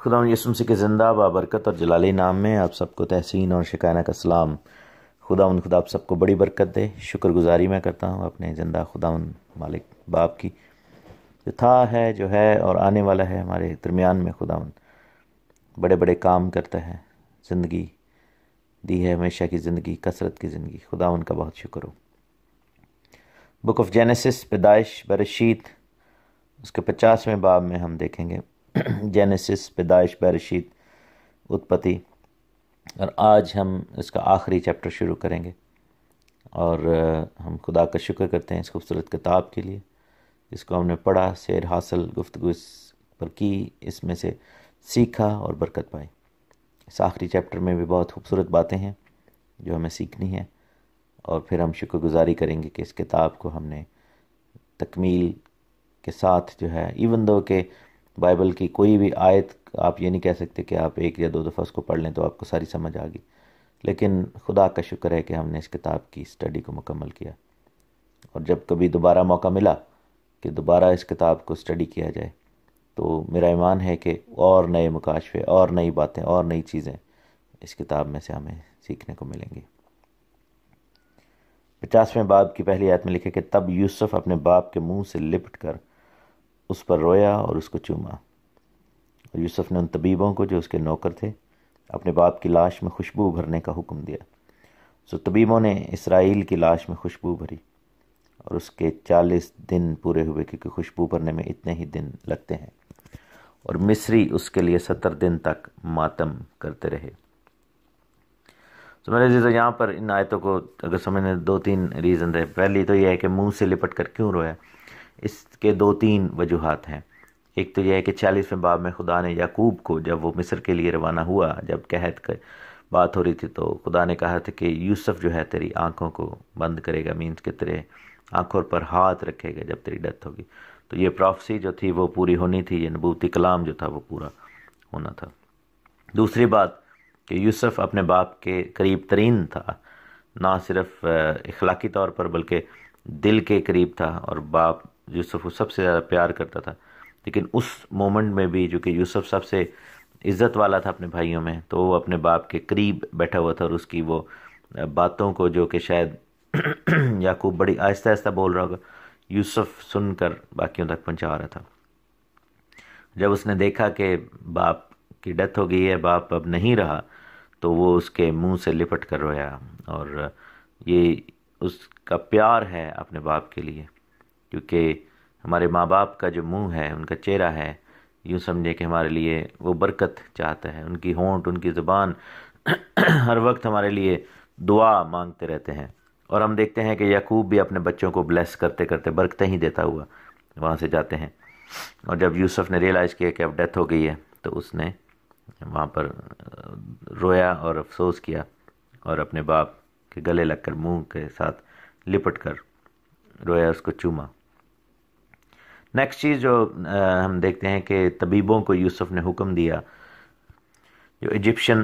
خدا یسوع مسیح کے زندہ بابرکت اور جلالی نام میں آپ سب کو تحسین اور شکرانہ کا سلام۔ خدا آپ سب کو بڑی برکت دے۔ شکر گزاری میں کرتا ہوں اپنے زندہ خدا مالک باپ کی، جو تھا ہے جو ہے اور آنے والا ہے ہمارے درمیان میں۔ خدا بڑے بڑے کام کرتا ہے، زندگی دی ہے، ہمیشہ کی زندگی، کثرت کی زندگی۔ خدا ان کا بہت شکر ہو۔ بک آف جینیسس، پیدائش برشید، اس کے 50ویں باب میں ہم دیکھیں گے جینیسس، پیدائش برشید، اتپتی، اور آج ہم اس کا آخری چیپٹر شروع کریں گے۔ اور ہم خدا کا شکر کرتے ہیں اس خوبصورت کتاب کے لیے جس کو ہم نے پڑھا، سیر حاصل، گفتگو اس پر کی، اس میں سے سیکھا اور برکت پائی۔ اس آخری چیپٹر میں بھی بہت خوبصورت باتیں ہیں جو ہمیں سیکھنی ہیں، اور پھر ہم شکر گزاری کریں گے کہ اس کتاب کو ہم نے تکمیل کے ساتھ جو ہے، ایون دو کہ بائبل کی کوئی بھی آیت آپ یہ نہیں کہہ سکتے کہ آپ ایک یا دو دفعہ اس کو پڑھ لیں تو آپ کو ساری سمجھ آ گئی، لیکن خدا کا شکر ہے کہ ہم نے اس کتاب کی اسٹڈی کو مکمل کیا، اور جب کبھی دوبارہ موقع ملا کہ دوبارہ اس کتاب کو اسٹڈی کیا جائے تو میرا ایمان ہے کہ اور نئے مکاشفے، اور نئی باتیں، اور نئی چیزیں اس کتاب میں سے ہمیں سیکھنے کو ملیں گی۔ 50ویں باب کی پہلی آیت میں لکھے کہ تب یوسف اپنے باپ کے منہ سے لپٹ کر اس پر رویا اور اس کو چوما، اور یوسف نے ان طبیبوں کو جو اس کے نوکر تھے اپنے باپ کی لاش میں خوشبو بھرنے کا حکم دیا۔ سو طبیبوں نے اسرائیل کی لاش میں خوشبو بھری، اور اس کے 40 دن پورے ہوئے، کیونکہ خوشبو بھرنے میں اتنے ہی دن لگتے ہیں، اور مصری اس کے لیے 70 دن تک ماتم کرتے رہے۔ تو میرے عزیزو، یہاں پر ان آیتوں کو اگر سمجھنے 2-3 ریزن رہے۔ پہلی تو یہ ہے کہ منہ سے لپٹ کر کیوں رویا، اس کے 2-3 وجوہات ہیں۔ ایک تو یہ ہے کہ 40ویں باب میں خدا نے یعقوب کو، جب وہ مصر کے لیے روانہ ہوا، جب قحط کی بات ہو رہی تھی، تو خدا نے کہا تھا کہ یوسف جو ہے تیری آنکھوں کو بند کرے گا، مینس کہ تیرے آنکھوں پر ہاتھ رکھے گا جب تیری ڈیتھ ہوگی۔ تو یہ پروفیسی جو تھی وہ پوری ہونی تھی، یہ نبوتی کلام جو تھا وہ پورا ہونا تھا۔ دوسری بات کہ یوسف اپنے باپ کے قریب ترین تھا، نہ صرف اخلاقی طور پر بلکہ دل کے قریب تھا، اور باپ یوسف کو سب سے زیادہ پیار کرتا تھا۔ لیکن اس مومنٹ میں بھی جو کہ یوسف سب سے عزت والا تھا اپنے بھائیوں میں، تو وہ اپنے باپ کے قریب بیٹھا ہوا تھا، اور اس کی وہ باتوں کو جو کہ شاید یعقوب بڑی آہستہ آہستہ بول رہا ہوگا، یوسف سن کر باقیوں تک پہنچا رہا تھا۔ جب اس نے دیکھا کہ باپ کی ڈیتھ ہو گئی ہے، باپ اب نہیں رہا، تو وہ اس کے منہ سے لپٹ کر رویا، اور یہ اس کا پیار ہے اپنے باپ کے لیے، کیونکہ ہمارے ماں باپ کا جو منہ ہے، ان کا چہرہ ہے، یوں سمجھے کہ ہمارے لیے وہ برکت چاہتا ہے، ان کی ہونٹ، ان کی زبان ہر وقت ہمارے لیے دعا مانگتے رہتے ہیں۔ اور ہم دیکھتے ہیں کہ یعقوب بھی اپنے بچوں کو بلیس کرتے کرتے برکتیں ہی دیتا ہوا وہاں سے جاتے ہیں، اور جب یوسف نے ریئلائز کیا کہ اب ڈیتھ ہو گئی ہے، تو اس نے وہاں پر رویا اور افسوس کیا، اور اپنے باپ کے گلے لگ کر منہ کے ساتھ لپٹ کر رویا، اس کو چوما۔ نیکسٹ چیز جو ہم دیکھتے ہیں کہ طبیبوں کو یوسف نے حکم دیا، جو ایجپشن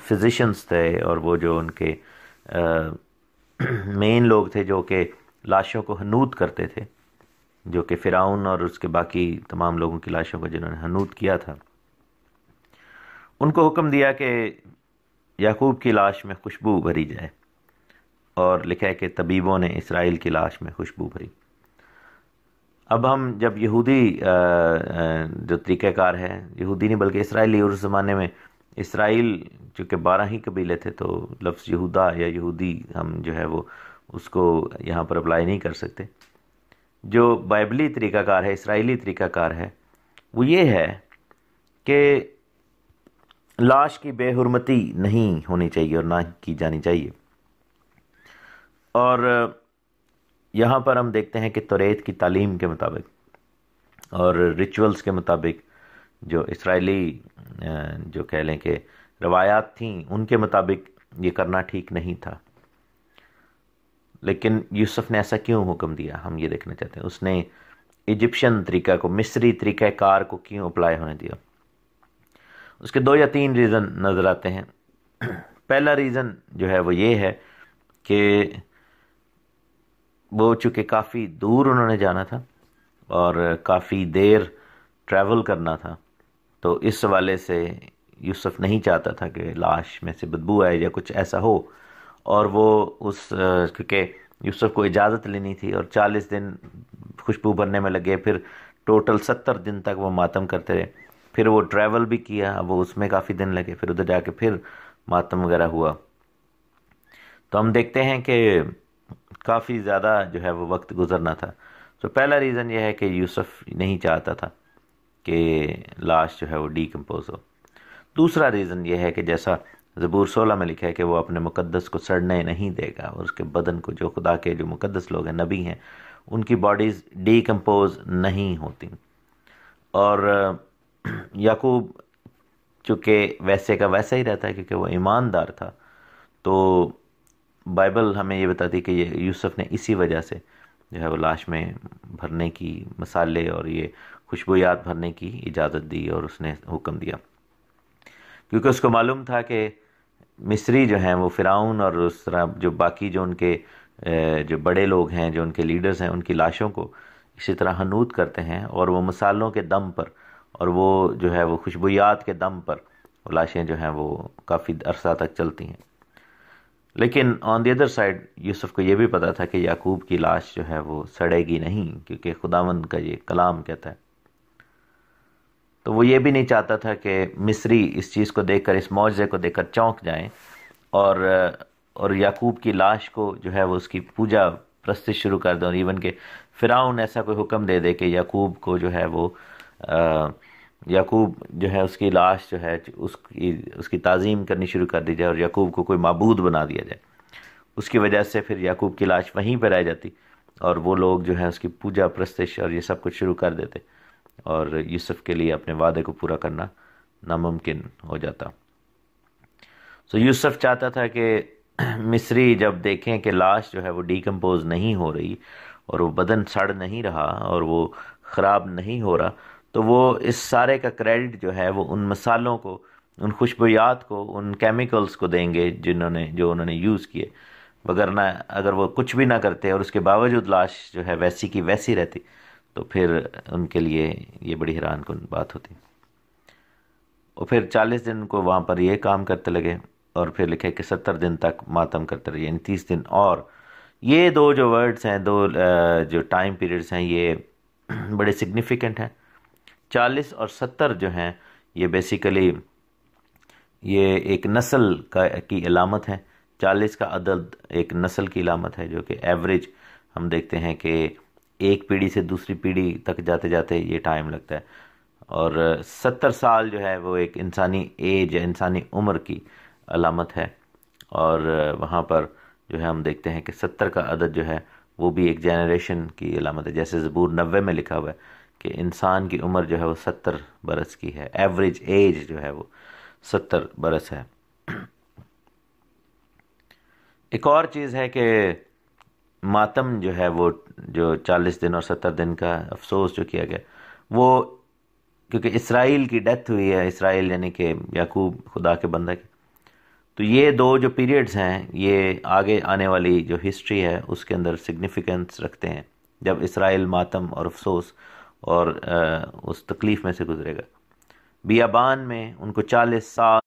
فزیشنز تھے، اور وہ جو ان کے مین لوگ تھے جو کہ لاشوں کو حنوط کرتے تھے، جو کہ فرعون اور اس کے باقی تمام لوگوں کی لاشوں کو جنہوں نے حنوط کیا تھا، ان کو حکم دیا کہ یعقوب کی لاش میں خوشبو بھری جائے، اور لکھا ہے کہ طبیبوں نے اسرائیل کی لاش میں خوشبو بھری۔ اب ہم جب یہودی جو طریقہ کار ہے، یہودی نہیں بلکہ اسرائیلی، اس زمانے میں اسرائیل چونکہ 12 ہی قبیلے تھے، تو لفظ یہودا یا یہودی ہم جو ہے وہ اس کو یہاں پر اپلائی نہیں کر سکتے۔ جو بائبلی طریقہ کار ہے، اسرائیلی طریقہ کار ہے، وہ یہ ہے کہ لاش کی بے حرمتی نہیں ہونی چاہیے اور نہ کی جانی چاہیے۔ اور یہاں پر ہم دیکھتے ہیں کہ توریت کی تعلیم کے مطابق اور ریچولز کے مطابق، جو اسرائیلی جو کہہ لیں کہ روایات تھیں، ان کے مطابق یہ کرنا ٹھیک نہیں تھا۔ لیکن یوسف نے ایسا کیوں حکم دیا، ہم یہ دیکھنا چاہتے ہیں۔ اس نے ایجپشن طریقہ کو، مصری طریقہ کار کو کیوں اپلائی ہونے دیا؟ اس کے 2 یا 3 ریزن نظر آتے ہیں۔ پہلا ریزن جو ہے وہ یہ ہے کہ وہ چونکہ کافی دور انہوں نے جانا تھا اور کافی دیر ٹریول کرنا تھا، تو اس حوالے سے یوسف نہیں چاہتا تھا کہ لاش میں سے بدبو آئے یا کچھ ایسا ہو، اور وہ کیونکہ یوسف کو اجازت لینی تھی، اور 40 دن خوشبو بھرنے میں لگے، پھر ٹوٹل 70 دن تک وہ ماتم کرتے رہے، پھر وہ ٹریول بھی کیا، وہ اس میں کافی دن لگے، پھر ادھر جا کے پھر ماتم وغیرہ ہوا۔ تو ہم دیکھتے ہیں کہ کافی زیادہ جو ہے وہ وقت گزرنا تھا۔ تو پہلا ریزن یہ ہے کہ یوسف نہیں چاہتا تھا کہ لاش جو ہے وہ ڈیکمپوز ہو۔ دوسرا ریزن یہ ہے کہ جیسا زبور 16 میں لکھا ہے کہ وہ اپنے مقدس کو سڑنے نہیں دے گا، اور اس کے بدن کو، جو خدا کے جو مقدس لوگ ہیں، نبی ہیں، ان کی باڈیز ڈیکمپوز نہیں ہوتی۔ اور یعقوب چونکہ ویسے کا ویسا ہی رہتا ہے کیونکہ وہ ایماندار تھا، تو بائبل ہمیں یہ بتاتی کہ یہ یوسف نے اسی وجہ سے جو ہے وہ لاش میں بھرنے کی، مسالے اور یہ خوشبویات بھرنے کی اجازت دی، اور اس نے حکم دیا، کیونکہ اس کو معلوم تھا کہ مصری جو ہیں وہ فرعون اور اس طرح جو باقی جو ان کے جو بڑے لوگ ہیں، جو ان کے لیڈرز ہیں، ان کی لاشوں کو اسی طرح حنوط کرتے ہیں، اور وہ مسالوں کے دم پر، اور وہ جو ہے وہ خوشبویات کے دم پر وہ لاشیں جو ہیں وہ کافی عرصہ تک چلتی ہیں۔ لیکن آن دی ادر سائڈ یوسف کو یہ بھی پتا تھا کہ یعقوب کی لاش جو ہے وہ سڑے گی نہیں، کیونکہ خداوند کا یہ کلام کہتا ہے۔ تو وہ یہ بھی نہیں چاہتا تھا کہ مصری اس چیز کو دیکھ کر، اس معجزے کو دیکھ کر چونک جائیں، اور یعقوب کی لاش کو جو ہے وہ اس کی پوجا پرستش شروع کر دیں، اور ایون کہ فرعون ایسا کوئی حکم دے دے کہ یعقوب کو جو ہے وہ یعقوب جو ہے اس کی لاش جو ہے اس کی تعظیم کرنی شروع کر دی جائے، اور یعقوب کو کوئی معبود بنا دیا جائے۔ اس کی وجہ سے پھر یعقوب کی لاش وہیں پہ رہ جاتی، اور وہ لوگ جو ہے اس کی پوجا پرستش اور یہ سب کچھ شروع کر دیتے، اور یوسف کے لیے اپنے وعدے کو پورا کرنا ناممکن ہو جاتا۔ سو یوسف چاہتا تھا کہ مصری جب دیکھیں کہ لاش جو ہے وہ ڈیکمپوز نہیں ہو رہی، اور وہ بدن سڑ نہیں رہا، اور وہ خراب نہیں ہو رہا، تو وہ اس سارے کا کریڈٹ جو ہے وہ ان مسالوں کو، ان خوشبویات کو، ان کیمیکلز کو دیں گے جو انہوں نے یوز کیے، وگرنہ اگر وہ کچھ بھی نہ کرتے اور اس کے باوجود لاش جو ہے ویسی کی ویسی رہتی، تو پھر ان کے لیے یہ بڑی حیران کن بات ہوتی۔ اور پھر 40 دن کو وہاں پر یہ کام کرتے لگے، اور پھر لکھے کہ 70 دن تک ماتم کرتے رہے، یعنی 30 دن۔ اور یہ دو جو ورڈز ہیں، دو جو ٹائم پیریڈز ہیں، یہ بڑے سگنیفیکنٹ ہیں۔ 40 اور 70 جو ہیں یہ بیسیکلی یہ ایک نسل کی علامت ہے۔ 40 کا عدد ایک نسل کی علامت ہے، جو کہ ایوریج ہم دیکھتے ہیں کہ ایک پیڑھی سے دوسری پیڑھی تک جاتے جاتے یہ ٹائم لگتا ہے، اور 70 سال جو ہے وہ ایک انسانی ایج، انسانی عمر کی علامت ہے، اور وہاں پر جو ہے ہم دیکھتے ہیں کہ 70 کا عدد جو ہے وہ بھی ایک جنریشن کی علامت ہے، جیسے زبور 90 میں لکھا ہوا ہے کہ انسان کی عمر جو ہے وہ 70 برس کی ہے، ایوریج ایج جو ہے وہ 70 برس ہے۔ ایک اور چیز ہے کہ ماتم جو ہے وہ جو 40 دن اور 70 دن کا افسوس جو کیا گیا، وہ کیونکہ اسرائیل کی ڈیتھ ہوئی ہے، اسرائیل یعنی کہ یعقوب خدا کے بندہ کی، تو یہ دو جو پیریڈز ہیں یہ آگے آنے والی جو ہسٹری ہے اس کے اندر سگنیفیکنس رکھتے ہیں، جب اسرائیل ماتم اور افسوس اور اس تکلیف میں سے گزرے گا۔ بیابان میں ان کو 40 سال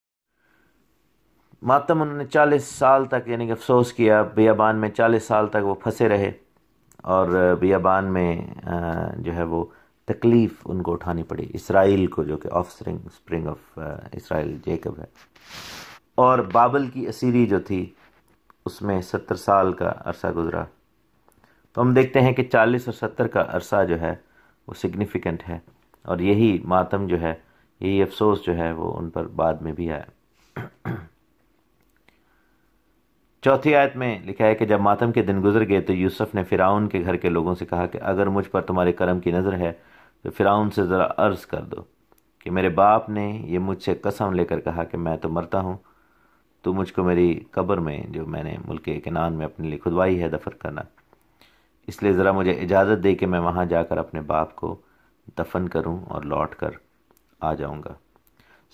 ماتم، انہوں نے 40 سال تک یعنی کہ افسوس کیا، بیابان میں 40 سال تک وہ پھنسے رہے، اور بیابان میں جو ہے وہ تکلیف ان کو اٹھانی پڑی، اسرائیل کو، جو کہ اسپرنگ آف اسرائیل جیکب ہے۔ اور بابل کی اسیری جو تھی اس میں 70 سال کا عرصہ گزرا۔ تو ہم دیکھتے ہیں کہ 40 اور 70 کا عرصہ جو ہے وہ سگنیفیکنٹ ہے، اور یہی ماتم جو ہے، یہی افسوس جو ہے وہ ان پر بعد میں بھی آیا۔ چوتھی آیت میں لکھا ہے کہ جب ماتم کے دن گزر گئے تو یوسف نے فرعون کے گھر کے لوگوں سے کہا کہ اگر مجھ پر تمہارے کرم کی نظر ہے تو فرعون سے ذرا عرض کر دو کہ میرے باپ نے یہ مجھ سے قسم لے کر کہا کہ میں تو مرتا ہوں، تو مجھ کو میری قبر میں جو میں نے ملک کنعان میں اپنے لیے کھدوائی ہے دفن کرنا، اس لیے ذرا مجھے اجازت دے کہ میں وہاں جا کر اپنے باپ کو دفن کروں اور لوٹ کر آ جاؤں گا۔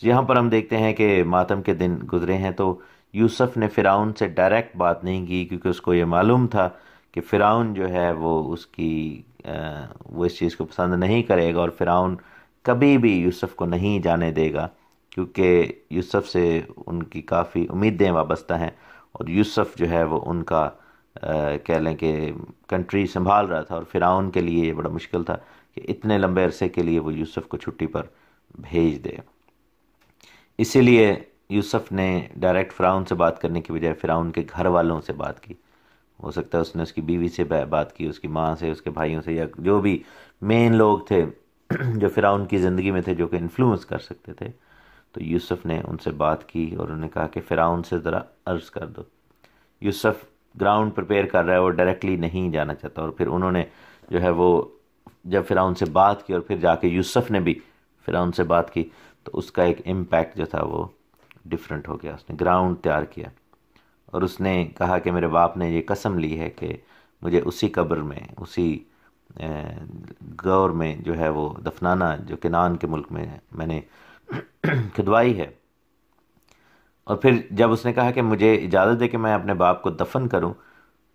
یہاں پر ہم دیکھتے ہیں کہ ماتم کے دن گزرے ہیں، تو یوسف نے فرعون سے ڈائریکٹ بات نہیں کی، کیونکہ اس کو یہ معلوم تھا کہ فرعون جو ہے وہ اس چیز کو پسند نہیں کرے گا، اور فرعون کبھی بھی یوسف کو نہیں جانے دے گا، کیونکہ یوسف سے ان کی کافی امیدیں وابستہ ہیں، اور یوسف جو ہے وہ ان کا کہہ لیں کہ کنٹری سنبھال رہا تھا، اور فرعون کے لیے یہ بڑا مشکل تھا کہ اتنے لمبے عرصے کے لیے وہ یوسف کو چھٹی پر بھیج دے۔ اسی لیے یوسف نے ڈائریکٹ فرعون سے بات کرنے کی بجائے فرعون کے گھر والوں سے بات کی۔ ہو سکتا ہے اس نے اس کی بیوی سے بات کی، اس کی ماں سے، اس کے بھائیوں سے، یا جو بھی مین لوگ تھے جو فرعون کی زندگی میں تھے، جو کہ انفلوئنس کر سکتے تھے۔ تو یوسف نے ان سے بات کی اور انہوں نے کہا کہ فرعون سے ذرا عرض کر دو۔ یوسف گراؤنڈ پریپیئر کر رہا ہے، وہ ڈائریکٹلی نہیں جانا چاہتا، اور پھر انہوں نے جو ہے وہ جب فرعون سے بات کی اور پھر جا کے یوسف نے بھی فرعون سے بات کی، تو اس کا ایک امپیکٹ جو تھا وہ ڈیفرنٹ ہو گیا۔ اس نے گراؤنڈ تیار کیا اور اس نے کہا کہ میرے باپ نے یہ قسم لی ہے کہ مجھے اسی قبر میں، اسی غور میں جو ہے وہ دفنانا جو کنعان کے ملک میں نے کھدوائی ہے۔ اور پھر جب اس نے کہا کہ مجھے اجازت دے کہ میں اپنے باپ کو دفن کروں،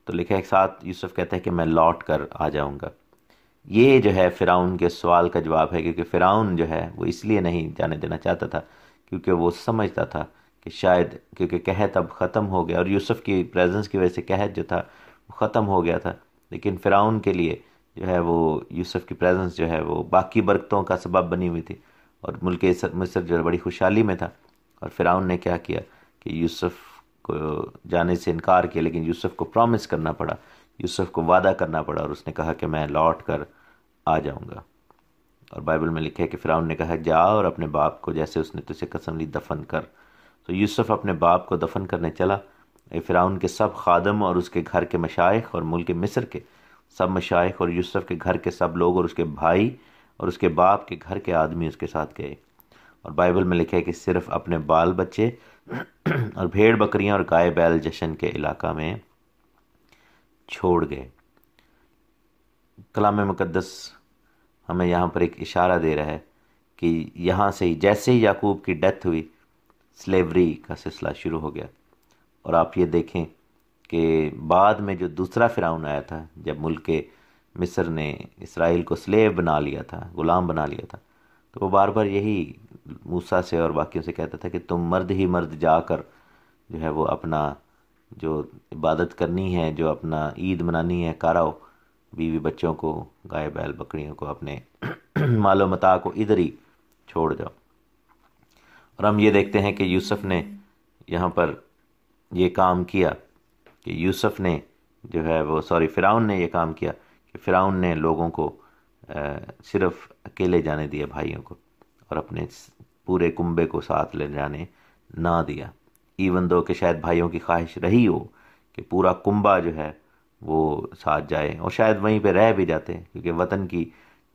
تو لکھا ایک ساتھ یوسف کہتا ہے کہ میں لوٹ کر آ جاؤں گا۔ یہ جو ہے فرعون کے سوال کا جواب ہے، کیونکہ فرعون جو ہے وہ اس لیے نہیں جانے دینا چاہتا تھا کیونکہ وہ سمجھتا تھا کہ شاید کیونکہ قحط اب ختم ہو گیا، اور یوسف کی پریزنس کی وجہ سے قحط جو تھا وہ ختم ہو گیا تھا، لیکن فرعون کے لیے جو ہے وہ یوسف کی پریزنس جو ہے وہ باقی برکتوں کا سبب بنی ہوئی تھی، اور ملک مصر جو ہے بڑی خوشحالی میں تھا۔ اور فرعون نے کیا کیا کہ یوسف کو جانے سے انکار کیا، لیکن یوسف کو پرومس کرنا پڑا، یوسف کو وعدہ کرنا پڑا، اور اس نے کہا کہ میں لوٹ کر آ جاؤں گا۔ اور بائبل میں لکھا ہے کہ فرعون نے کہا جا اور اپنے باپ کو جیسے اس نے تجھے قسم لی دفن کر۔ تو یوسف اپنے باپ کو دفن کرنے چلا۔ فرعون کے سب خادم اور اس کے گھر کے مشائخ اور ملک مصر کے سب مشائخ اور یوسف کے گھر کے سب لوگ اور اس کے بھائی اور اس کے باپ کے گھر کے آدمی اس کے ساتھ گئے۔ اور بائبل میں لکھا ہے کہ صرف اپنے بال بچے اور بھیڑ بکریاں اور گائے بیل جشن کے علاقہ میں چھوڑ گئے۔ کلام مقدس ہمیں یہاں پر ایک اشارہ دے رہا ہے کہ یہاں سے ہی جیسے ہی یعقوب کی ڈیتھ ہوئی، سلیوری کا سلسلہ شروع ہو گیا۔ اور آپ یہ دیکھیں کہ بعد میں جو دوسرا فرعون آیا تھا، جب ملک مصر نے اسرائیل کو سلیو بنا لیا تھا، غلام بنا لیا تھا، تو وہ بار بار یہی موسیٰ سے اور باقیوں سے کہتا تھا کہ تم مرد ہی مرد جا کر جو ہے وہ اپنا جو عبادت کرنی ہے، جو اپنا عید منانی ہے کراؤ، بیوی بچوں کو، گائے بیل بکریوں کو، اپنے مال و متاع کو ادھر ہی چھوڑ جاؤ۔ اور ہم یہ دیکھتے ہیں کہ یوسف نے یہاں پر یہ کام کیا کہ یوسف نے جو ہے وہ فرعون نے یہ کام کیا کہ فرعون نے لوگوں کو صرف اکیلے جانے دیا، بھائیوں کو، اور اپنے پورے کنبے کو ساتھ لے جانے نہ دیا، ایون دو کہ شاید بھائیوں کی خواہش رہی ہو کہ پورا کنبہ جو ہے وہ ساتھ جائے، اور شاید وہیں پہ رہ بھی جاتے، کیونکہ وطن کی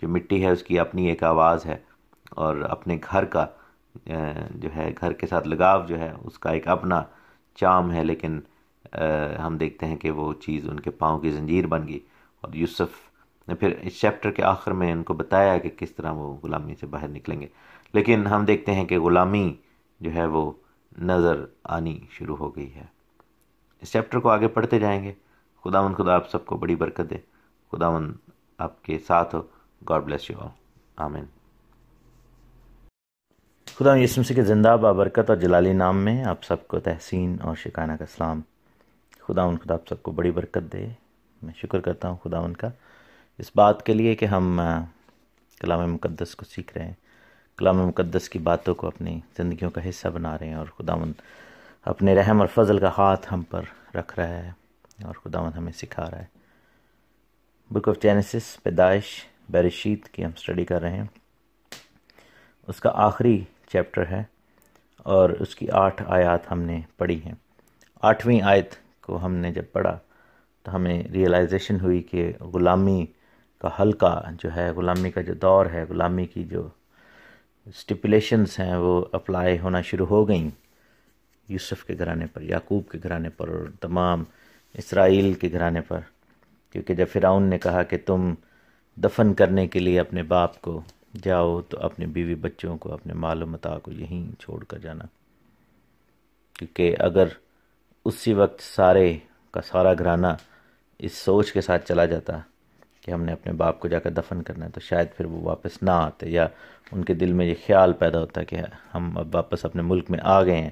جو مٹی ہے اس کی اپنی ایک آواز ہے، اور اپنے گھر کا جو ہے گھر کے ساتھ لگاؤ جو ہے اس کا ایک اپنا چام ہے، لیکن ہم دیکھتے ہیں کہ وہ چیز ان کے پاؤں کی زنجیر بن گئی۔ اور یوسف نے پھر اس چیپٹر کے آخر میں ان کو بتایا کہ کس طرح وہ غلامی سے باہر نکلیں گے، لیکن ہم دیکھتے ہیں کہ غلامی جو ہے وہ نظر آنی شروع ہو گئی ہے۔ اس چیپٹر کو آگے پڑھتے جائیں گے۔ خدا آپ سب کو بڑی برکت دے، خدا آپ کے ساتھ ہو۔ گاڈ بلیس یو آل، آمین۔ خدا یسوع مسیح کے زندہ بابرکت اور جلالی نام میں آپ سب کو تحسین اور شکرانہ کا سلام۔ خدا آپ سب کو بڑی برکت دے۔ میں شکر کرتا ہوں خدا کا اس بات کے لیے کہ ہم کلام مقدس کو سیکھ رہے ہیں، کلام مقدس کی باتوں کو اپنی زندگیوں کا حصہ بنا رہے ہیں، اور خدا اپنے رحم اور فضل کا ہاتھ ہم پر رکھ رہا ہے، اور خدا ہمیں سکھا رہا ہے۔ بک آف جینیسس، پیدائش، بریشیت کی ہم سٹڈی کر رہے ہیں۔ اس کا آخری چیپٹر ہے اور اس کی 8 آیات ہم نے پڑھی ہیں۔ 8ویں آیت کو ہم نے جب پڑھا تو ہمیں ریئلائزیشن ہوئی کہ غلامی کا حلقہ جو ہے، غلامی کا جو دور ہے، غلامی کی جو سٹیپولیشنز ہیں وہ اپلائی ہونا شروع ہو گئیں یوسف کے گھرانے پر، یعقوب کے گھرانے پر، اور تمام اسرائیل کے گھرانے پر، کیونکہ جب فرعون نے کہا کہ تم دفن کرنے کے لیے اپنے باپ کو جاؤ تو اپنے بیوی بچوں کو، اپنے مال و متاع کو یہیں چھوڑ کر جانا، کیونکہ اگر اسی وقت سارے کا سارا گھرانہ اس سوچ کے ساتھ چلا جاتا کہ ہم نے اپنے باپ کو جا کر دفن کرنا ہے، تو شاید پھر وہ واپس نہ آتے، یا ان کے دل میں یہ خیال پیدا ہوتا ہے کہ ہم اب واپس اپنے ملک میں آ گئے ہیں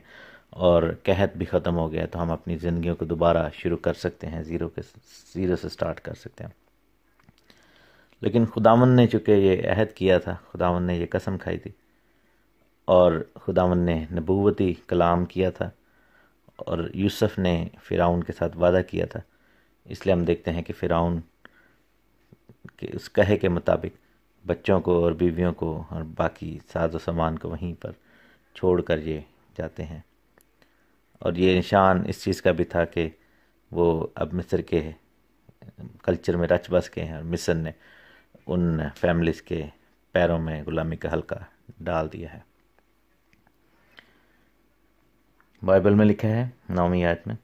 اور قحط بھی ختم ہو گیا ہے، تو ہم اپنی زندگیوں کو دوبارہ شروع کر سکتے ہیں، زیرو سے سٹارٹ کر سکتے ہیں۔ لیکن خداوند نے چونکہ یہ عہد کیا تھا، خداوند نے یہ قسم کھائی تھی، اور خداوند نے نبوتی کلام کیا تھا، اور یوسف نے فرعون کے ساتھ وعدہ کیا تھا، اس لیے ہم دیکھتے ہیں کہ فرعون کے اس کہے کے مطابق بچوں کو اور بیویوں کو اور باقی ساز و سامان کو وہیں پر چھوڑ کر یہ جاتے ہیں۔ اور یہ نشان اس چیز کا بھی تھا کہ وہ اب مصر کے کلچر میں رچ بس گئے ہیں، اور مصر نے ان فیملیز کے پیروں میں غلامی کا حلقہ ڈال دیا ہے۔ بائبل میں لکھا ہے 9ویں آیت میں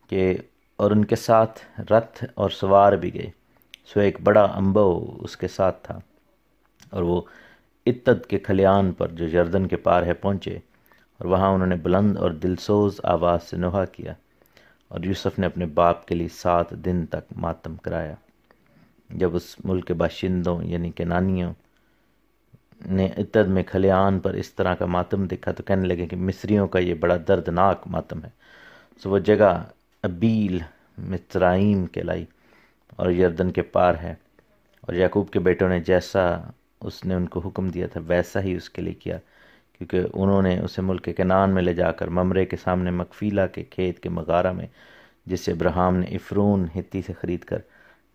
کہ اور ان کے ساتھ رتھ اور سوار بھی گئے، سو ایک بڑا انبو اس کے ساتھ تھا، اور وہ اتد کے کھلیان پر جو یردن کے پار ہے پہنچے، اور وہاں انہوں نے بلند اور دلسوز آواز سے نوحہ کیا، اور یوسف نے اپنے باپ کے لیے 7 دن تک ماتم کرایا۔ جب اس ملک کے باشندوں یعنی کنانیوں نے اتد میں کھلیان پر اس طرح کا ماتم دیکھا تو کہنے لگے کہ مصریوں کا یہ بڑا دردناک ماتم ہے۔ سو وہ جگہ ابیل مصرائیم کہلائی اور یردن کے پار ہے، اور یعقوب کے بیٹوں نے جیسا اس نے ان کو حکم دیا تھا ویسا ہی اس کے لیے کیا، کیونکہ انہوں نے اسے ملک کنعان میں لے جا کر ممرے کے سامنے مکفیلا کے کھیت کے مغارہ میں، جسے ابراہیم نے افرون ہتی سے خرید کر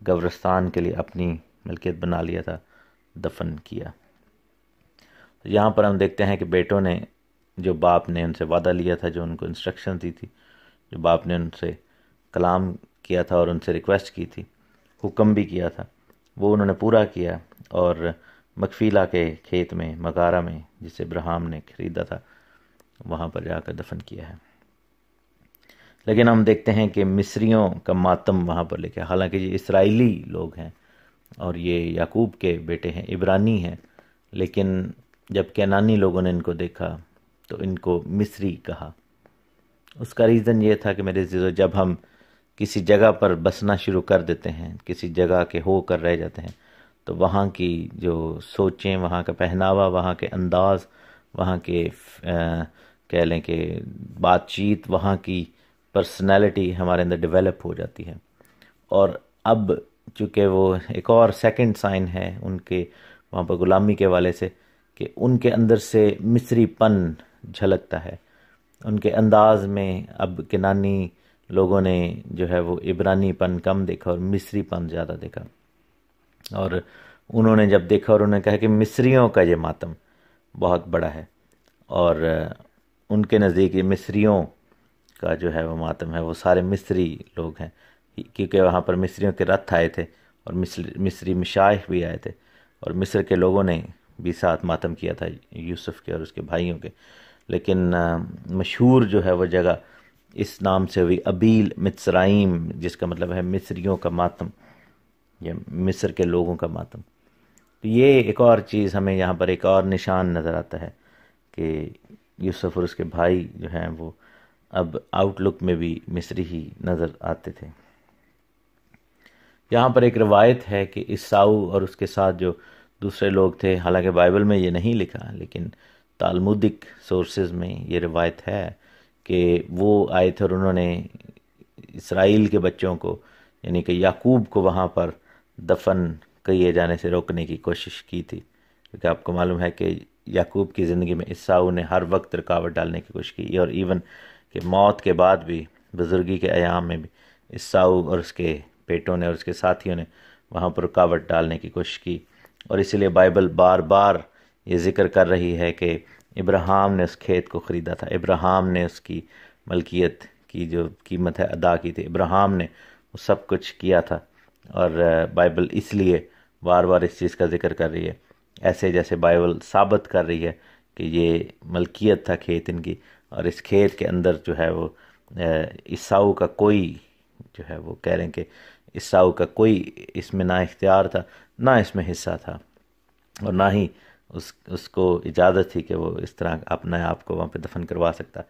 قبرستان کے لیے اپنی ملکیت بنا لیا تھا، دفن کیا۔ یہاں پر ہم دیکھتے ہیں کہ بیٹوں نے جو باپ نے ان سے وعدہ لیا تھا، جو ان کو انسٹرکشن دی تھی، جو باپ نے ان سے کلام کیا تھا اور ان سے ریکویسٹ کی تھی، حکم بھی کیا تھا، وہ انہوں نے پورا کیا، اور مکفیلا کے کھیت میں مغارہ میں جسے ابراہیم نے خریدا تھا وہاں پر جا کر دفن کیا ہے۔ لیکن ہم دیکھتے ہیں کہ مصریوں کا ماتم وہاں پر لکھا ہے، حالانکہ یہ اسرائیلی لوگ ہیں اور یہ یعقوب کے بیٹے ہیں، عبرانی ہیں، لیکن جب کنعانی لوگوں نے ان کو دیکھا تو ان کو مصری کہا۔ اس کا ریزن یہ تھا کہ میرے عزیزو، جب ہم کسی جگہ پر بسنا شروع کر دیتے ہیں، کسی جگہ کے ہو کر رہ جاتے ہیں، تو وہاں کی جو سوچیں، وہاں کا پہناوا، وہاں کے انداز، وہاں کے کہہ لیں کہ بات چیت، وہاں کی پرسنالٹی ہمارے اندر ڈیولپ ہو جاتی ہے۔ اور اب چونکہ وہ ایک اور سیکنڈ سائن ہے ان کے وہاں پر غلامی کے والے سے، کہ ان کے اندر سے مصری پن جھلکتا ہے، ان کے انداز میں اب کنانی لوگوں نے جو ہے وہ عبرانی پن کم دیکھا اور مصری پن زیادہ دیکھا، اور انہوں نے جب دیکھا اور انہوں نے کہا کہ مصریوں کا یہ ماتم بہت بڑا ہے، اور ان کے نزدیک یہ مصریوں کا جو ہے وہ ماتم ہے، وہ سارے مصری لوگ ہیں، کیونکہ وہاں پر مصریوں کے رتھ آئے تھے اور مصری مشائخ بھی آئے تھے، اور مصر کے لوگوں نے بھی ساتھ ماتم کیا تھا یوسف کے اور اس کے بھائیوں کے۔ لیکن مشہور جو ہے وہ جگہ اس نام سے ہوئی ابیل مصرائیم، جس کا مطلب ہے مصریوں کا ماتم یا مصر کے لوگوں کا ماتم۔ تو یہ ایک اور چیز ہمیں یہاں پر ایک اور نشان نظر آتا ہے کہ یوسف اور اس کے بھائی جو ہیں وہ اب آؤٹ لک میں بھی مصری ہی نظر آتے تھے۔ یہاں پر ایک روایت ہے کہ عیساؤ اور اس کے ساتھ جو دوسرے لوگ تھے، حالانکہ بائبل میں یہ نہیں لکھا، لیکن تالمودک سورسز میں یہ روایت ہے کہ وہ آئے تھے اور انہوں نے اسرائیل کے بچوں کو یعنی کہ یعقوب کو وہاں پر دفن کیے جانے سے روکنے کی کوشش کی تھی، کیونکہ آپ کو معلوم ہے کہ یعقوب کی زندگی میں عیساؤ نے ہر وقت رکاوٹ ڈالنے کی کوشش کی، اور ایون کہ موت کے بعد بھی بزرگی کے ایام میں بھی عیساؤ اور اس کے بیٹوں نے اور اس کے ساتھیوں نے وہاں پر رکاوٹ ڈالنے کی کوشش کی، اور اسی لیے بائبل بار بار یہ ذکر کر رہی ہے کہ ابراہیم نے اس کھیت کو خریدا تھا، ابراہیم نے اس کی ملکیت کی جو قیمت ہے ادا کی تھی، ابراہیم نے وہ سب کچھ کیا تھا، اور بائبل اس لیے بار بار اس چیز کا ذکر کر رہی ہے، ایسے جیسے بائبل ثابت کر رہی ہے کہ یہ ملکیت تھا کھیت ان کی، اور اس کھیت کے اندر جو ہے وہ عیساؤ کا کوئی جو ہے وہ کہہ رہے ہیں کہ عیساؤ کا کوئی اس میں نہ اختیار تھا، نہ اس میں حصہ تھا، اور نہ ہی اس کو اجازت تھی کہ وہ اس طرح اپنے آپ کو وہاں پہ دفن کروا سکتا۔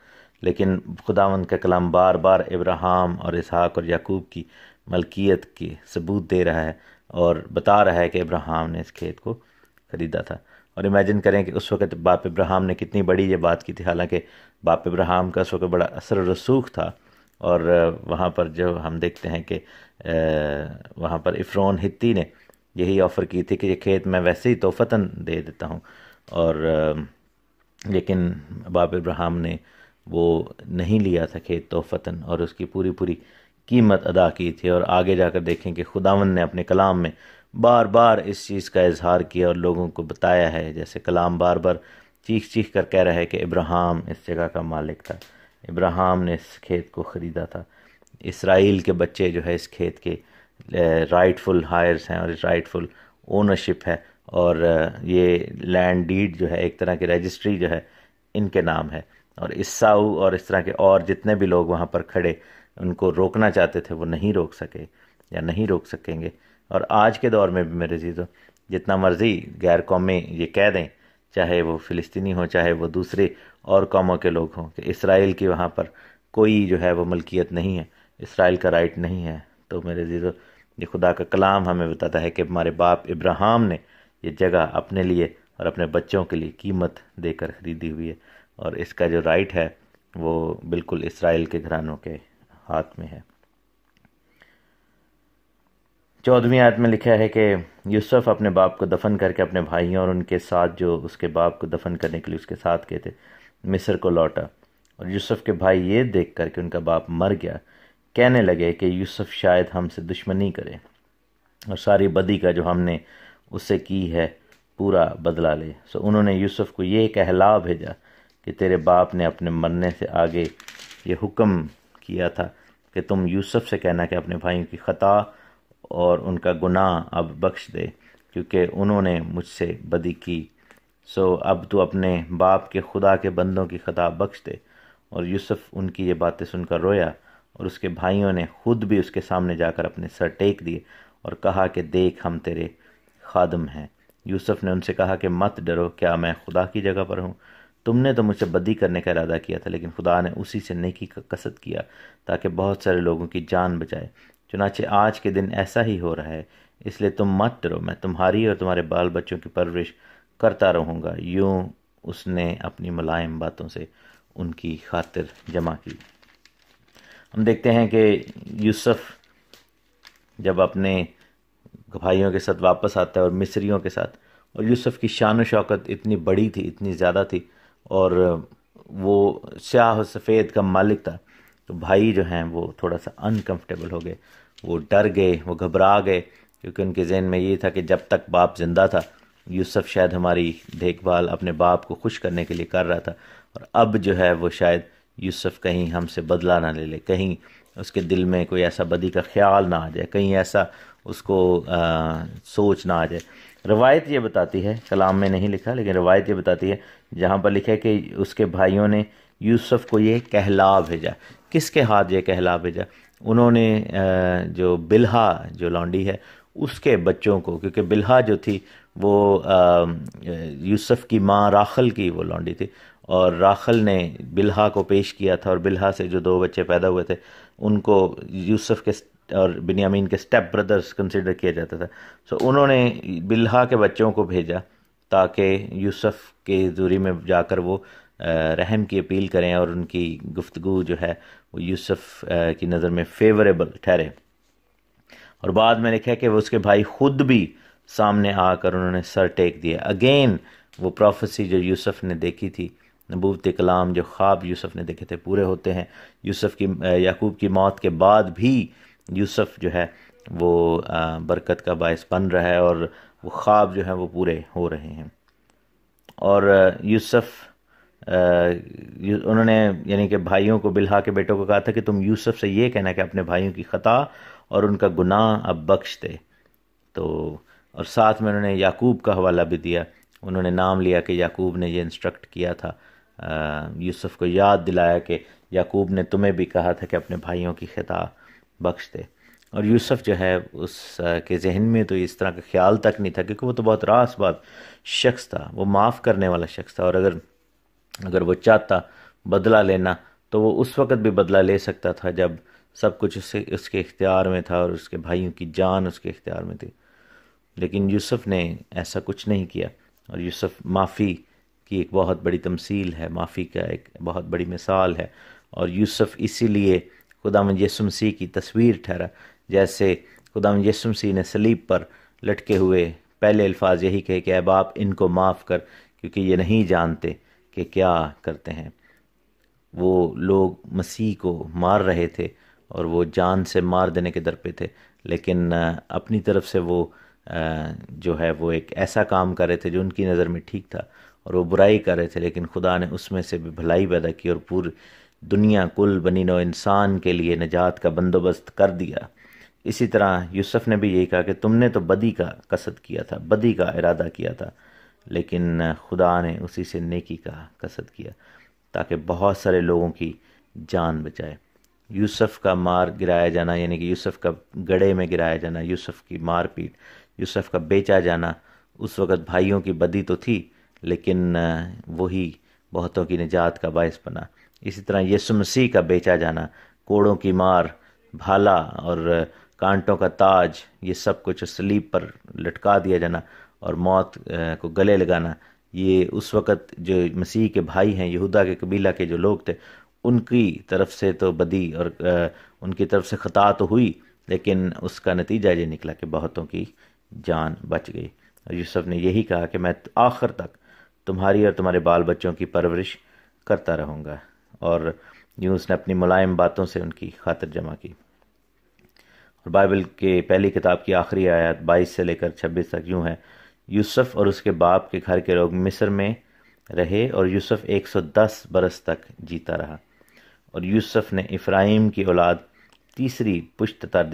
لیکن خداوند کا کلام بار بار ابراہیم اور اسحاق اور یعقوب کی ملکیت کی ثبوت دے رہا ہے، اور بتا رہا ہے کہ ابراہیم نے اس کھیت کو خریدا تھا۔ اور امیجن کریں کہ اس وقت باپ ابراہیم نے کتنی بڑی یہ بات کی تھی، حالانکہ باپ ابراہیم کا اس وقت بڑا اثر و رسوخ تھا، اور وہاں پر جو ہم دیکھتے ہیں کہ وہاں پر عفرون ہتی نے یہی آفر کی تھی کہ یہ کھیت میں ویسے ہی توفتاً دے دیتا ہوں، اور لیکن باپ ابراہیم نے وہ نہیں لیا تھا کھیت توفتاً، اور اس کی پوری پوری قیمت ادا کی تھی۔ اور آگے جا کر دیکھیں کہ خداوند نے اپنے کلام میں بار بار اس چیز کا اظہار کیا اور لوگوں کو بتایا ہے، جیسے کلام بار بار چیخ چیخ کر کہہ رہا ہے کہ ابراہیم اس جگہ کا مالک تھا، ابراہیم نے اس کھیت کو خریدا تھا، اسرائیل کے بچے جو ہے اس کھیت کے رائٹ فل ہائرس ہیں، اور رائٹ فل اونرشپ ہے، اور یہ لینڈ ڈیڈ جو ہے ایک طرح کی رجسٹری جو ہے ان کے نام ہے۔ اور عیساؤ اور اس طرح کے اور جتنے بھی لوگ وہاں پر کھڑے ان کو روکنا چاہتے تھے وہ نہیں روک سکے یا نہیں روک سکیں گے۔ اور آج کے دور میں بھی میرے عزیزو جتنا مرضی غیر قومیں یہ کہہ دیں، چاہے وہ فلسطینی ہوں چاہے وہ دوسرے اور قوموں کے لوگ ہوں، کہ اسرائیل کی وہاں پر کوئی جو ہے وہ ملکیت نہیں ہے، اسرائیل کا رائٹ نہیں ہے، تو میرے عزیزو یہ خدا کا کلام ہمیں بتاتا ہے کہ ہمارے باپ ابراہیم نے یہ جگہ اپنے لیے اور اپنے بچوں کے لیے قیمت دے کر خریدی ہوئی ہے، اور اس کا جو رائٹ ہے وہ بالکل اسرائیل کے گھرانوں کے ہاتھ میں ہے۔ 14ویں آیت میں لکھا ہے کہ یوسف اپنے باپ کو دفن کر کے اپنے بھائیوں اور ان کے ساتھ جو اس کے باپ کو دفن کرنے کے لیے اس کے ساتھ گئے تھے مصر کو لوٹا، اور یوسف کے بھائی یہ دیکھ کر کہ ان کا باپ مر گیا کہنے لگے کہ یوسف شاید ہم سے دشمنی کرے اور ساری بدی کا جو ہم نے اس سے کی ہے پورا بدلہ لے۔ سو انہوں نے یوسف کو یہ کہلا بھیجا کہ تیرے باپ نے اپنے مرنے سے آگے یہ حکم کیا تھا کہ تم یوسف سے کہنا کہ اپنے بھائیوں کی خطا اور ان کا گناہ اب بخش دے، کیونکہ انہوں نے مجھ سے بدی کی۔ سو اب تو اپنے باپ کے خدا کے بندوں کی خطا بخش دے۔ اور یوسف ان کی یہ باتیں سن کر رویا، اور اس کے بھائیوں نے خود بھی اس کے سامنے جا کر اپنے سر ٹیک دیے اور کہا کہ دیکھ ہم تیرے خادم ہیں۔ یوسف نے ان سے کہا کہ مت ڈرو، کیا میں خدا کی جگہ پر ہوں؟ تم نے تو مجھ سے بدی کرنے کا ارادہ کیا تھا، لیکن خدا نے اسی سے نیکی کا قصد کیا تاکہ بہت سارے لوگوں کی جان بچائے۔ چنانچہ آج کے دن ایسا ہی ہو رہا ہے، اس لیے تم مت ڈرو، میں تمہاری اور تمہارے بال بچوں کی پرورش کرتا رہوں گا۔ یوں اس نے اپنی ملائم باتوں سے ان کی خاطر جمع کی۔ ہم دیکھتے ہیں کہ یوسف جب اپنے بھائیوں کے ساتھ واپس آتا ہے اور مصریوں کے ساتھ، اور یوسف کی شان و شوکت اتنی بڑی تھی، اتنی زیادہ تھی، اور وہ سیاہ و سفید کا مالک تھا، تو بھائی جو ہیں وہ تھوڑا سا انکمفرٹیبل ہو گئے، وہ ڈر گئے، وہ گھبرا گئے، کیونکہ ان کے ذہن میں یہ تھا کہ جب تک باپ زندہ تھا یوسف شاید ہماری دیکھ بھال اپنے باپ کو خوش کرنے کے لیے کر رہا تھا، اور اب جو ہے وہ شاید یوسف کہیں ہم سے بدلہ نہ لے لے، کہیں اس کے دل میں کوئی ایسا بدی کا خیال نہ آ جائے، کہیں ایسا اس کو سوچ نہ آ جائے۔ روایت یہ بتاتی ہے، کلام میں نہیں لکھا لیکن روایت یہ بتاتی ہے، جہاں پر لکھا ہے کہ اس کے بھائیوں نے یوسف کو یہ کہلا بھیجا۔ کس کے ہاتھ یہ کہلا بھیجا؟ انہوں نے جو بلہا جو لونڈی ہے اس کے بچوں کو، کیونکہ بلہا جو تھی وہ یوسف کی ماں راخل کی وہ لونڈی تھی، اور راخل نے بلہا کو پیش کیا تھا، اور بلہا سے جو 2 بچے پیدا ہوئے تھے ان کو یوسف کے اور بنیامین کے سٹیپ بردرز کنسیڈر کیا جاتا تھا۔ سو انہوں نے بلہا کے بچوں کو بھیجا تاکہ یوسف کے زوری میں جا کر وہ رحم کی اپیل کریں، اور ان کی گفتگو جو ہے وہ یوسف کی نظر میں فیوریبل ٹھہرے۔ اور بعد میں لکھا ہے کہ وہ اس کے بھائی خود بھی سامنے آ کر انہوں نے سر ٹیک دیا۔ اگین وہ پروفیسی جو یوسف نے دیکھی تھی، نبوت کلام جو خواب یوسف نے دیکھے تھے پورے ہوتے ہیں۔ یوسف کی یعقوب کی موت کے بعد بھی یوسف جو ہے وہ برکت کا باعث بن رہا ہے، اور وہ خواب جو ہیں وہ پورے ہو رہے ہیں۔ اور یوسف انہوں نے یعنی کہ بھائیوں کو، بلہا کے بیٹوں کو کہا تھا کہ تم یوسف سے یہ کہنا کہ اپنے بھائیوں کی خطا اور ان کا گناہ اب بخش دے۔ تو اور ساتھ میں انہوں نے یعقوب کا حوالہ بھی دیا، انہوں نے نام لیا کہ یعقوب نے یہ انسٹرکٹ کیا تھا، یوسف کو یاد دلایا کہ یعقوب نے تمہیں بھی کہا تھا کہ اپنے بھائیوں کی خطا بخش دے۔ اور یوسف جو ہے اس کے ذہن میں تو اس طرح کا خیال تک نہیں تھا، کیونکہ وہ تو بہت راست بات شخص تھا، وہ معاف کرنے والا شخص تھا، اور اگر وہ چاہتا بدلہ لینا تو وہ اس وقت بھی بدلہ لے سکتا تھا جب سب کچھ اس کے اختیار میں تھا اور اس کے بھائیوں کی جان اس کے اختیار میں تھی۔ لیکن یوسف نے ایسا کچھ نہیں کیا، اور یوسف معافی کی ایک بہت بڑی تمثیل ہے، معافی کا ایک بہت بڑی مثال ہے، اور یوسف اسی لیے خداوند یسوع مسیح کی تصویر ٹھہرا۔ جیسے خداوند یسوع مسیح نے صلیب پر لٹکے ہوئے پہلے الفاظ یہی کہے کہ اے باپ ان کو معاف کر، کیونکہ یہ نہیں جانتے کہ کیا کرتے ہیں۔ وہ لوگ مسیح کو مار رہے تھے اور وہ جان سے مار دینے کے در پہ تھے، لیکن اپنی طرف سے وہ جو ہے وہ ایک ایسا کام کر رہے تھے جو ان کی نظر میں ٹھیک تھا، اور وہ برائی کر رہے تھے، لیکن خدا نے اس میں سے بھی بھلائی پیدا کی اور پوری دنیا کل بنی نوع انسان کے لیے نجات کا بندوبست کر دیا۔ اسی طرح یوسف نے بھی یہی کہا کہ تم نے تو بدی کا قصد کیا تھا، بدی کا ارادہ کیا تھا، لیکن خدا نے اسی سے نیکی کا قصد کیا تاکہ بہت سارے لوگوں کی جان بچائے۔ یوسف کا مار گرایا جانا، یعنی کہ یوسف کا گڑھے میں گرایا جانا، یوسف کی مار پیٹ، یوسف کا بیچا جانا، اس وقت بھائیوں کی بدی تو تھی، لیکن وہی بہتوں کی نجات کا باعث بنا۔ اسی طرح یسوع مسیح کا بیچا جانا، کوڑوں کی مار، بھالا اور کانٹوں کا تاج، یہ سب کچھ صلیب پر لٹکا دیا جانا اور موت کو گلے لگانا، یہ اس وقت جو مسیح کے بھائی ہیں، یہودا کے قبیلہ کے جو لوگ تھے، ان کی طرف سے تو بدی اور ان کی طرف سے خطا تو ہوئی، لیکن اس کا نتیجہ یہ نکلا کہ بہتوں کی جان بچ گئی۔ اور یوسف نے یہی کہا کہ میں آخر تک تمہاری اور تمہارے بال بچوں کی پرورش کرتا رہوں گا، اور یوں اس نے اپنی ملائم باتوں سے ان کی خاطر جمع کی۔ اور بائبل کے پہلی کتاب کی آخری آیات 22 سے لے کر 26 تک یوں ہے: یوسف اور اس کے باپ کے گھر کے لوگ مصر میں رہے، اور یوسف 110 برس تک جیتا رہا۔ اور یوسف نے افرایم کی اولاد تیسری پشت تک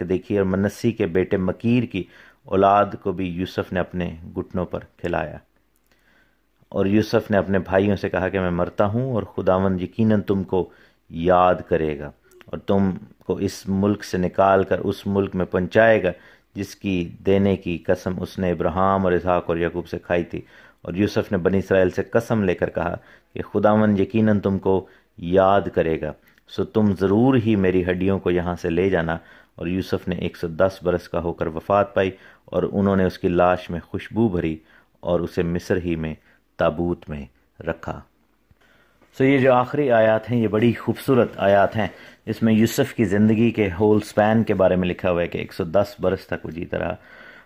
دیکھی، اور منسی کے بیٹے مکیر کی اولاد کو بھی یوسف نے اپنے گھٹنوں پر کھلایا۔ اور یوسف نے اپنے بھائیوں سے کہا کہ میں مرتا ہوں، اور خداوند یقیناً تم کو یاد کرے گا اور تم کو اس ملک سے نکال کر اس ملک میں پہنچائے گا جس کی دینے کی قسم اس نے ابراہیم اور اسحاق اور یعقوب سے کھائی تھی۔ اور یوسف نے بنی اسرائیل سے قسم لے کر کہا کہ خداوند یقیناً تم کو یاد کرے گا، سو تم ضرور ہی میری ہڈیوں کو یہاں سے لے جانا۔ اور یوسف نے 110 برس کا ہو کر وفات پائی، اور انہوں نے اس کی لاش میں خوشبو بھری اور اسے مصر ہی میں تابوت میں رکھا۔ یہ جو آخری آیات ہیں یہ بڑی خوبصورت آیات ہیں، اس میں یوسف کی زندگی کے ہول سپین کے بارے میں لکھا ہوا ہے کہ 110 برس تک وہ جیتا رہا،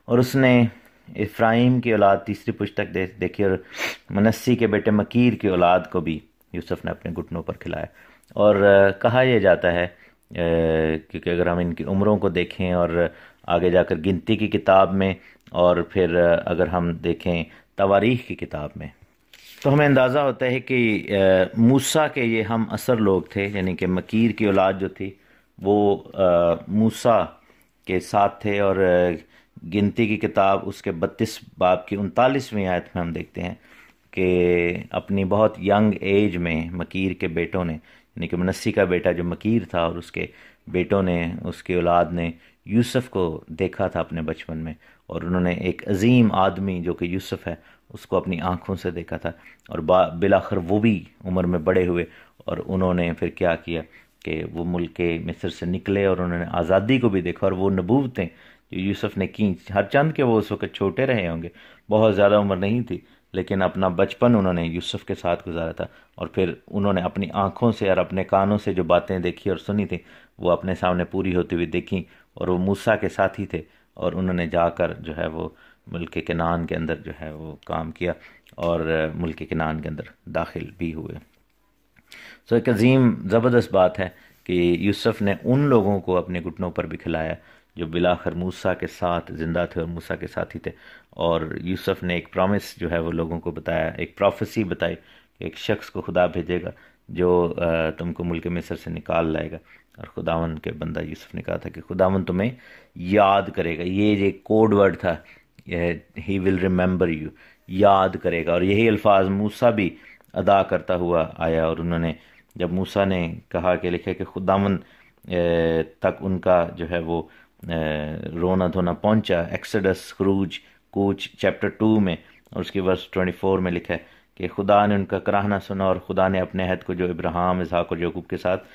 اور اس نے افرایم کی اولاد تیسری پشت تک دیکھی، اور منسی کے بیٹے مکیر کی اولاد کو بھی یوسف نے اپنے گھٹنوں پر کھلایا۔ اور کہا یہ جاتا ہے کیونکہ اگر ہم ان کی عمروں کو دیکھیں اور آگے جا کر گنتی کی کتاب میں، اور پھر اگر ہم دیکھیں تواریخ کی کتاب میں، تو ہمیں اندازہ ہوتا ہے کہ موسیٰ کے یہ ہم عصر لوگ تھے، یعنی کہ مکیر کی اولاد جو تھی وہ موسیٰ کے ساتھ تھے۔ اور گنتی کی کتاب اس کے 32 باب کی 39ویں آیت میں ہم دیکھتے ہیں کہ اپنی بہت ینگ ایج میں مکیر کے بیٹوں نے، یعنی کہ منسی کا بیٹا جو مکیر تھا اور اس کے بیٹوں نے، اس کی اولاد نے یوسف کو دیکھا تھا اپنے بچپن میں، اور انہوں نے ایک عظیم آدمی جو کہ یوسف ہے اس کو اپنی آنکھوں سے دیکھا تھا، اور بالآخر وہ بھی عمر میں بڑے ہوئے، اور انہوں نے پھر کیا کیا کہ وہ ملک مصر سے نکلے اور انہوں نے آزادی کو بھی دیکھا، اور وہ نبوتیں جو یوسف نے کی، ہر چند کہ وہ اس وقت چھوٹے رہے ہوں گے، بہت زیادہ عمر نہیں تھی، لیکن اپنا بچپن انہوں نے یوسف کے ساتھ گزارا تھا، اور پھر انہوں نے اپنی آنکھوں سے اور اپنے کانوں سے جو باتیں دیکھی اور سنی تھیں وہ اپنے سامنے پوری ہوتی ہوئی دیکھیں، اور وہ موسیٰ کے ساتھی تھے، اور انہوں نے جا کر جو ہے وہ ملک کنعان کے اندر جو ہے وہ کام کیا، اور ملک کنعان کے اندر داخل بھی ہوئے۔ ایک عظیم زبردست بات ہے کہ یوسف نے ان لوگوں کو اپنے گھٹنوں پر بھی کھلایا جو بالآخر موسیٰ کے ساتھ زندہ تھے اور موسیٰ کے ساتھی تھے، اور یوسف نے ایک پرومس جو ہے وہ لوگوں کو بتایا، ایک پروفیسی بتائی کہ ایک شخص کو خدا بھیجے گا جو تم کو ملک مصر سے نکال لائے گا، اور خداوند کے بندہ یوسف نے کہا تھا کہ خداوند تمہیں یاد کرے گا، یہ کوڈ ورڈ تھا، ہی ول ریممبر یو، یاد کرے گا، اور یہی الفاظ موسیٰ بھی ادا کرتا ہوا آیا۔ اور انہوں نے جب موسیٰ نے کہا کہ لکھے کہ خداوند تک ان کا جو ہے وہ رونا دھونا پہنچا، ایکسڈس خروج کوچ چیپٹر 2 میں، اور اس کی ورس 24 میں لکھا ہے کہ خدا نے ان کا کراہنا سنا، اور خدا نے اپنے عہد کو جو ابراہیم، اسحاق اور یعقوب کے ساتھ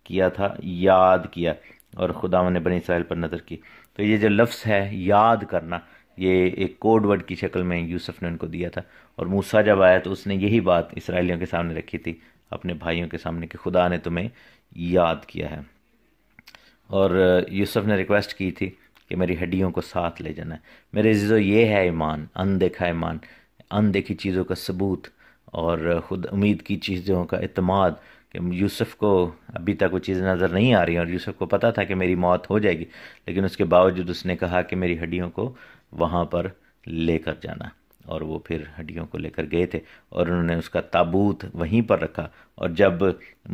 کیا تھا یاد کیا، اور خداوند نے بنی اسرائیل پر نظر کی۔ تو یہ جو لفظ ہے یاد کرنا، یہ ایک کوڈ ورڈ کی شکل میں یوسف نے ان کو دیا تھا، اور موسیٰ جب آیا تو اس نے یہی بات اسرائیلیوں کے سامنے رکھی تھی، اپنے بھائیوں کے سامنے، کہ خدا نے تمہیں یاد کیا ہے۔ اور یوسف نے ریکویسٹ کی تھی کہ میری ہڈیوں کو ساتھ لے جانا ہے۔ میرے عزیزو، یہ ہے ایمان، اندیکھا ایمان، اندیکھی چیزوں کا ثبوت اور خود امید کی چیزوں کا اعتماد، کہ یوسف کو ابھی تک وہ چیزیں نظر نہیں آ رہی، اور یوسف کو پتہ تھا کہ میری موت ہو جائے گی، لیکن اس کے باوجود اس نے کہا کہ میری ہڈیوں کو وہاں پر لے کر جانا، اور وہ پھر ہڈیوں کو لے کر گئے تھے، اور انہوں نے اس کا تابوت وہیں پر رکھا۔ اور جب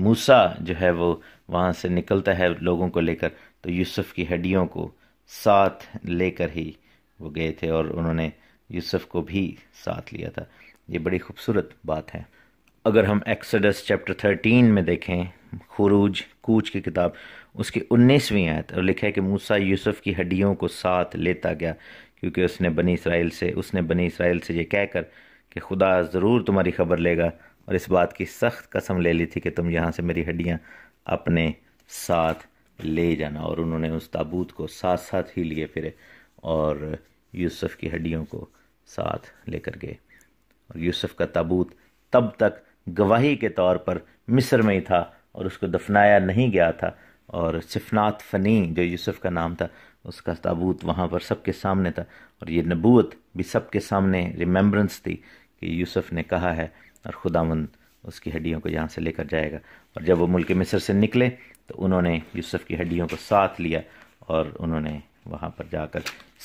موسیٰ جو ہے وہ وہاں سے نکلتا ہے لوگوں کو لے کر، تو یوسف کی ہڈیوں کو ساتھ لے کر ہی وہ گئے تھے، اور انہوں نے یوسف کو بھی ساتھ لیا تھا۔ یہ بڑی خوبصورت بات ہے۔ اگر ہم ایکسوڈس چیپٹر 13 میں دیکھیں، خروج کوچ کی کتاب، اس کی 19ویں آیت، اور لکھا ہے کہ موسیٰ یوسف کی ہڈیوں کو ساتھ لیتا گیا، کیونکہ اس نے بنی اسرائیل سے یہ کہہ کر کہ خدا ضرور تمہاری خبر لے گا، اور اس بات کی سخت قسم لے لی تھی کہ تم یہاں سے میری ہڈیاں اپنے ساتھ لے جانا، اور انہوں نے اس تابوت کو ساتھ ساتھ ہی لیے پھرے، اور یوسف کی ہڈیوں کو ساتھ لے کر گئے۔ اور یوسف کا تابوت تب تک گواہی کے طور پر مصر میں ہی تھا، اور اس کو دفنایا نہیں گیا تھا، اور صفنات فنی جو یوسف کا نام تھا، اس کا تابوت وہاں پر سب کے سامنے تھا، اور یہ نبوت بھی سب کے سامنے ریممبرنس تھی کہ یوسف نے کہا ہے، اور خداوند اس کی ہڈیوں کو یہاں سے لے کر جائے گا۔ اور جب وہ ملک مصر سے نکلے تو انہوں نے یوسف کی ہڈیوں کو ساتھ لیا، اور انہوں نے وہاں پر جا کر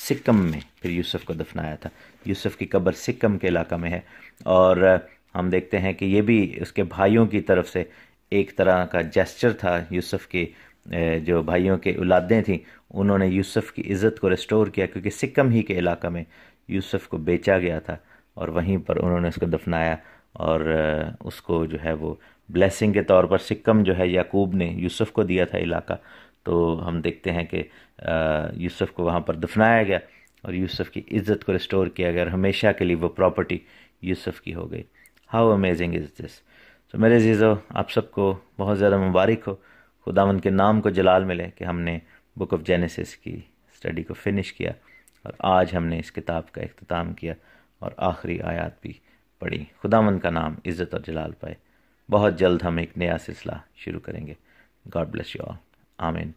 سکم میں پھر یوسف کو دفنایا تھا۔ یوسف کی قبر سکم کے علاقہ میں ہے، اور ہم دیکھتے ہیں کہ یہ بھی اس کے بھائیوں کی طرف سے ایک طرح کا جیسچر تھا۔ یوسف کے جو بھائیوں کے اولادیں تھیں، انہوں نے یوسف کی عزت کو ریسٹور کیا، کیونکہ سکم ہی کے علاقہ میں یوسف کو بیچا گیا تھا، اور وہیں پر انہوں نے اس کو دفنایا، اور اس کو جو ہے وہ بلیسنگ کے طور پر سکم جو ہے یعقوب نے یوسف کو دیا تھا علاقہ، تو ہم دیکھتے ہیں کہ یوسف کو وہاں پر دفنایا گیا، اور یوسف کی عزت کو ریسٹور کیا گیا، اور ہمیشہ کے لیے وہ پراپرٹی یوسف کی ہو گئی۔ ہاؤ امیزنگ از دس! تو میرے عزیزو، آپ سب کو بہت زیادہ مبارک ہو، خداوند کے نام کو جلال ملے کہ ہم نے بک آف جینیسس کی اسٹڈی کو فنش کیا، اور آج ہم نے اس کتاب کا اختتام کیا، اور آخری آیات بھی پڑھی۔ خداوند کا نام عزت اور جلال پائے۔ بہت جلد ہم ایک نیا سلسلہ شروع کریں گے۔ God bless you all. آمین۔